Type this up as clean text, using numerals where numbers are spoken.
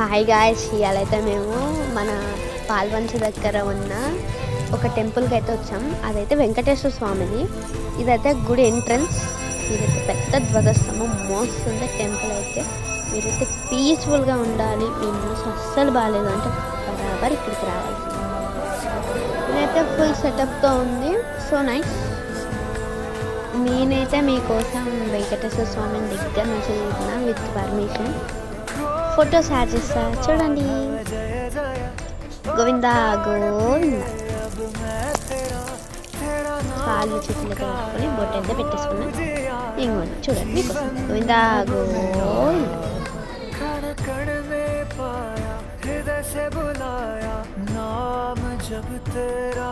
Hi guys, ఇవాళైతే మేము మన పాల్వంచ దగ్గర ఉన్న ఒక టెంపుల్కి అయితే వచ్చాం. అదైతే వెంకటేశ్వర స్వామిది. ఇదైతే గుడి ఎంట్రన్స్. ఇదైతే పెద్ద ధ్వజస్తంభం మోస్తుంది టెంపుల్ అయితే. మీరైతే పీస్ఫుల్గా ఉండాలి, మీ మనసు అస్సలు బాగాలేదు అంటే బరాబర్ ఇక్కడికి రావాల్సింది. ఇదైతే ఫుల్ సెటప్తో ఉంది, సో నైస్. నేనైతే మీకోసం వెంకటేశ్వర స్వామిని దగ్గర నుంచి చూసిన విత్ పర్మిషన్ ఫొటోస్ యాడ్ చేస్తా, చూడండి. గోవిందా గోవింద. కాళ్ళు చేతులతో పెట్టుకొని బొట్టు అయితే పెట్టేసుకున్నా. ఇంకోండి చూడండి మీకోసం గోవిందా గోవింద. हृदय से बुलाया नाम जब तेरा